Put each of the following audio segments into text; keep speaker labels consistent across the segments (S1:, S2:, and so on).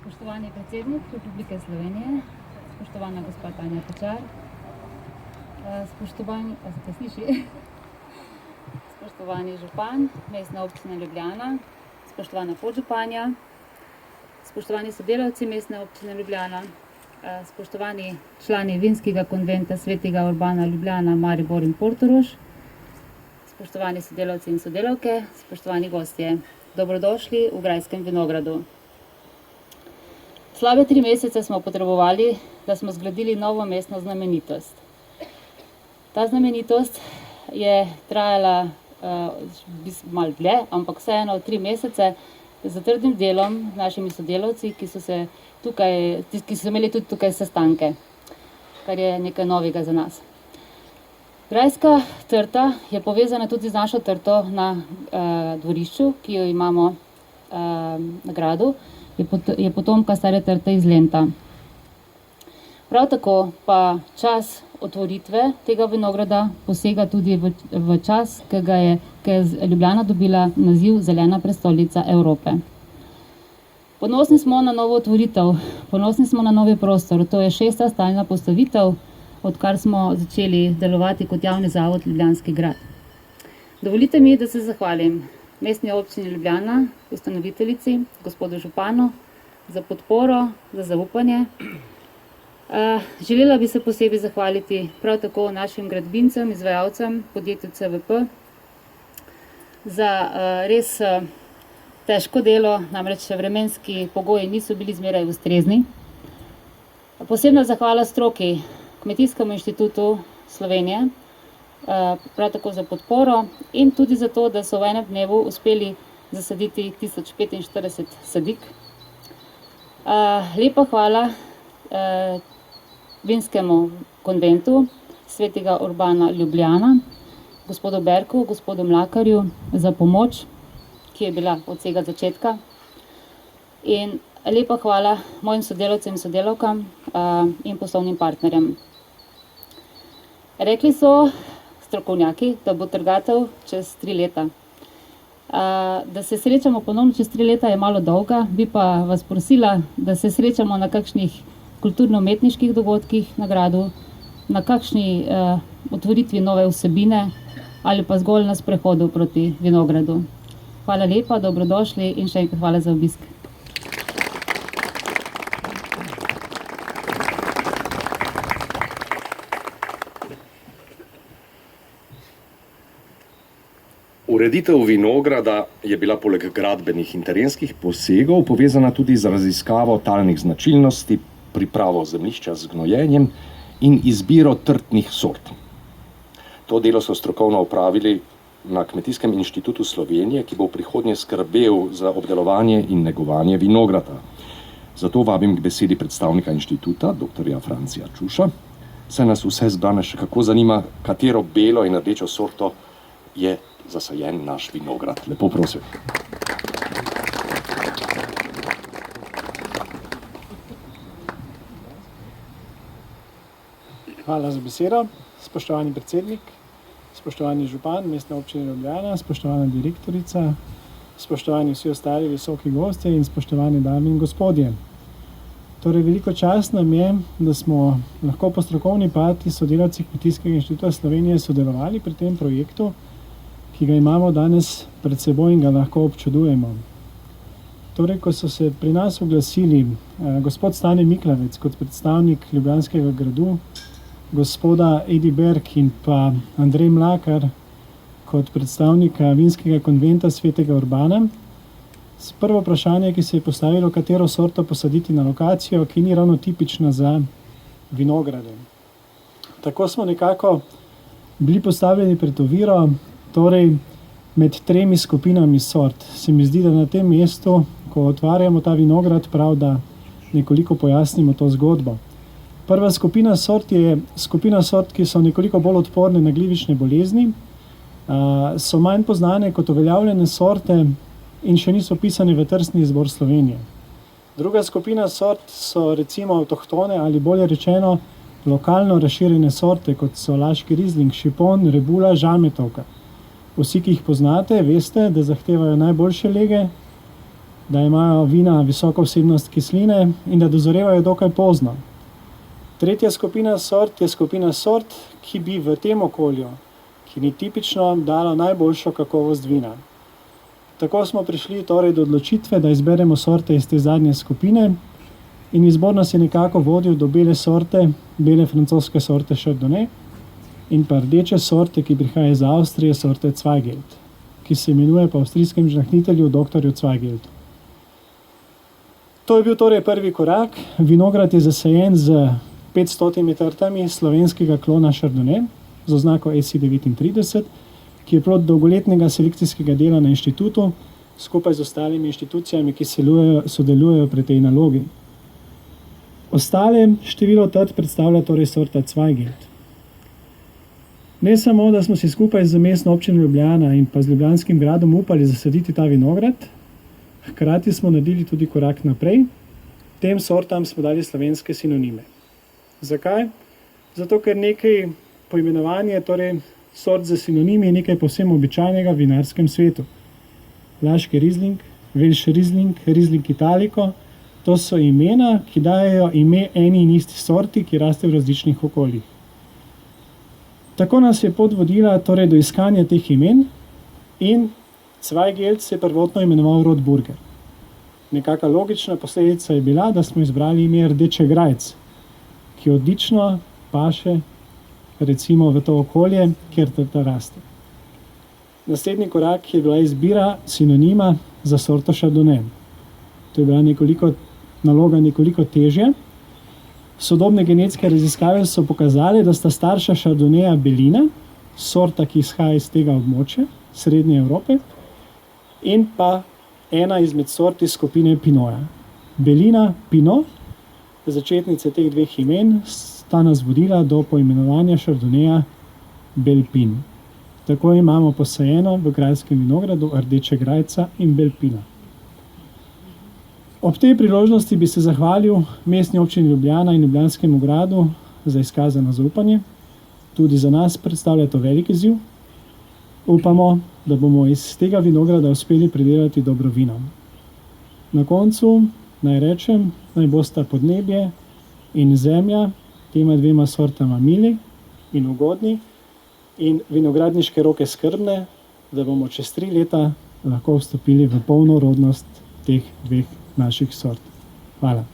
S1: Spoštovani predsednik Republike Slovenije, spoštovana gospa Tanja Pečar, spoštovani župan Mestne občine Ljubljana, spoštovana podžupanja, spoštovani sodelavci Mestne občine Ljubljana, spoštovani člani Vinskega konventa Svetega Urbana Ljubljana, Maribor in Portorož, spoštovani sodelavci in sodelavke, spoštovani gostje, dobrodošli v Grajskem vinogradu. Slabe 3 mesece smo potrebovali, da smo zgradili novo mestno znamenitost. Ta znamenitost je trajala malo dlje, ampak vseeno 3 mesece z trdim delom z našimi sodelavci, ki so imeli tudi tukaj sestanke, kar je nekaj novega za nas. Grajska trta je povezana tudi z našo trto na dvorišču, ki jo imamo na gradu, je potomka stare trte iz Lenta. Prav tako pa čas otvoritve tega vinograda posega tudi v čas, ki je Ljubljana dobila naziv Zelena prestolnica Evrope. Ponosni smo na novo otvoritev, ponosni smo na novi prostor, to je 6. stalna postavitev, odkar smo začeli delovati kot javni zavod Ljubljanski grad. Dovolite mi, da se zahvalim Mestni občini Ljubljana, ustanoviteljici, gospodu županu, za podporo, za zaupanje. Želela bi se posebej zahvaliti prav tako našim gradbincem, izvajalcem, podjetju CVP, za res težko delo, namreč vremenski pogoji niso bili zmeraj ustrezni. Posebna zahvala stroki, Kmetijskemu inštitutu Slovenije, prav tako za podporo in tudi za to, da so v enem dnevu uspeli zasaditi 1045 sadik. Lepa hvala Vinskemu konventu Svetega Urbana Ljubljana, gospodu Berku, gospodu Mlakarju za pomoč, ki je bila od vsega začetka. In lepa hvala mojim sodelavcem in sodelavkam in poslovnim partnerjem. Rekli so strokovnjaki, da bo trgatev čez 3 leta. Da se srečamo ponovno čez 3 leta je malo dolga, bi pa vas prosila, da se srečamo na kakšnih kulturno-umetniških dogodkih na gradu, na kakšni otvoritvi nove vsebine ali pa zgolj na sprehodu proti vinogradu. Hvala lepa, dobrodošli in še enkrat hvala za obisk.
S2: Ureditev vinograda je bila poleg gradbenih in terenskih posegov povezana tudi z raziskavo talnih značilnosti, pripravo zemljišča z gnojenjem in izbiro trtnih sort. To delo so strokovno opravili na Kmetijskem inštitutu Slovenije, ki bo v prihodnje skrbel za obdelovanje in negovanje vinograda. Zato vabim k besedi predstavnika inštituta, dr. Francija Čuša. Saj nas vse zbrane še kako zanima, katero belo in rdečo sorto je zasajen naš vinograd. Lepo prosim.
S3: Hvala za besedo, spoštovani predsednik, spoštovani župan Mestne občine Ljubljana, spoštovana direktorica, spoštovani vsi ostali visoki gostje in spoštovane dame in gospodje. Torej, veliko čast nam je, da smo lahko po strokovni plati sodelavci Kmetijskega inštituta Slovenije sodelovali pri tem projektu, ki ga imamo danes pred seboj in ga lahko občudujemo. Torej, ko so se pri nas oglasili gospod Stane Miklavec kot predstavnik Ljubljanskega gradu, gospoda Edi Berk in pa Andrej Mlakar kot predstavnika Vinskega konventa Svetega Urbana, prvo vprašanje, ki se je postavilo, katero sorto posaditi na lokacijo, ki ni ravno tipična za vinograde. Tako smo nekako bili postavljeni pred oviro, torej med 3 skupinami sort. Se mi zdi, da na tem mestu, ko otvarjamo ta vinograd, prav, da nekoliko pojasnimo to zgodbo. Prva skupina sort je skupina sort, ki so nekoliko bolj odporne na glivične bolezni, so manj poznane kot uveljavljene sorte in še niso pisane v trsni izbor Slovenije. Druga skupina sort so recimo avtohtone ali bolje rečeno lokalno razširjene sorte, kot so laški rizling, šipon, rebula, žametovka. Vsi, ki jih poznate, veste, da zahtevajo najboljše lege, da imajo vina visoko vsebnost kisline in da dozorevajo dokaj pozno. Tretja skupina sort je skupina sort, ki bi v tem okolju, ki ni tipično, dalo najboljšo kakovost vina. Tako smo prišli torej do odločitve, da izberemo sorte iz te zadnje skupine in izbor nas je nekako vodil do bele sorte, bele francoske sorte Chardonnay in pa rdeče sorte, ki prihaja iz Avstrije, sorte Zweigelt, ki se imenuje po avstrijskem žlahtnitelju dr. Zweigeltu. To je bil torej prvi korak. Vinograd je zasajen z 500 trtami slovenskega klona Chardonnay z oznako SI39, ki je plod dolgoletnega selekcijskega dela na inštitutu skupaj z ostalimi inštitucijami, ki sodelujejo pri tej nalogi. Ostale število trt predstavlja torej sorta Zweigelt. Ne samo, da smo si skupaj z mestno občino Ljubljana in pa z Ljubljanskim gradom upali zasaditi ta vinograd, hkrati smo naredili tudi korak naprej. Tem sortam smo dali slovenske sinonime. Zakaj? Zato, ker nekaj poimenovanje, torej sort za sinonimi je nekaj povsem običajnega v vinarskem svetu. Laški Riesling, Velš Riesling, Riesling Italico, to so imena, ki dajejo ime eni in isti sorti, ki raste v različnih okoljih. Tako nas je pot vodila torej do iskanja teh imen in Zweigelt se je prvotno imenoval Rotburger. Nekaka logična posledica je bila, da smo izbrali ime Rdeče grajc, ki odlično paše recimo v to okolje, kjer trta raste. Naslednji korak je bila izbira sinonima za sorto Chardonnay. To je bila naloga nekoliko težja. Sodobne genetske raziskave so pokazale, da sta starša Chardonnaya belina, sorta, ki izhaja iz tega območja, Srednje Evrope, in pa ena izmed sort iz skupine Pinoja. Belina, Pinot, začetnice teh dveh imen, sta nas vodila do poimenovanja Chardonnaya Belpin. Tako imamo posajeno v grajskem vinogradu Rdeče grajca in Belpina. Ob tej priložnosti bi se zahvalil mestni občini Ljubljana in Ljubljanskemu gradu za izkazano zaupanje. Tudi za nas predstavlja to velik izziv. Upamo, da bomo iz tega vinograda uspeli pridelati dobro vino. Na koncu naj rečem, naj bosta podnebje in zemlja tema dvema sortama mili in ugodni in vinogradniške roke skrbne, da bomo čez 3 leta lahko vstopili v polno rodnost teh dveh naših sort. Hvala.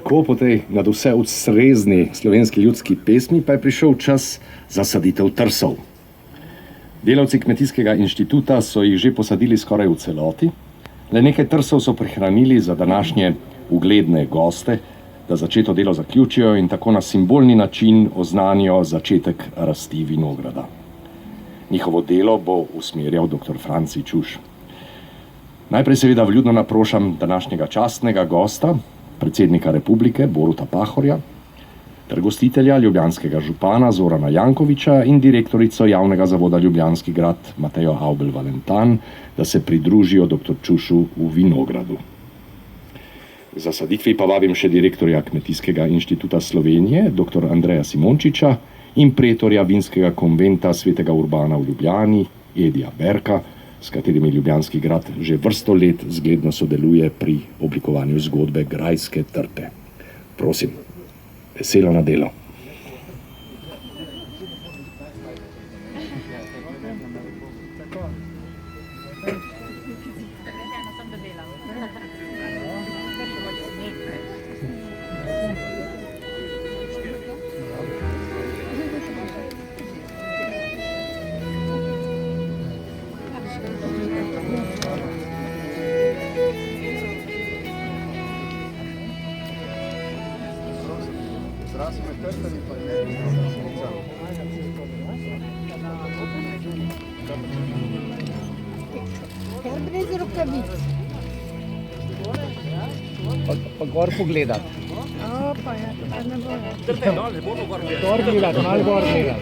S2: Tako po tej nadvse ustrezni slovenski ljudski pesmi pa je prišel čas za saditev trsov. Delavci Kmetijskega inštituta so jih že posadili skoraj v celoti, le nekaj trsov so prihranili za današnje ugledne goste, da začeto delo zaključijo in tako na simbolni način oznanijo začetek rasti vinograda. Njihovo delo bo usmerjal dr. Franci Čuš. Najprej seveda vljudno naprošam današnjega častnega gosta, predsednika republike Boruta Pahorja, ter gostitelja ljubljanskega župana Zorana Jankoviča in direktorico javnega zavoda Ljubljanski grad Matejo Avbelj Valentan, da se pridružijo dr. Čušu v Vinogradu. K zasaditvi pa vabim še direktorja Kmetijskega inštituta Slovenije, dr. Andreja Simončiča, in pretorja Vinskega konventa svetega Urbana v Ljubljani, Edija Berka, s katerimi Ljubljanski grad že vrsto let zgledno sodeluje pri oblikovanju zgodbe Grajske trte. Prosim, veselo na delo.
S4: Kar brez rokavic.
S5: Pa gor pogledat.
S4: Pa ja, ne bo.
S5: Gor gledat, malo gor gledat.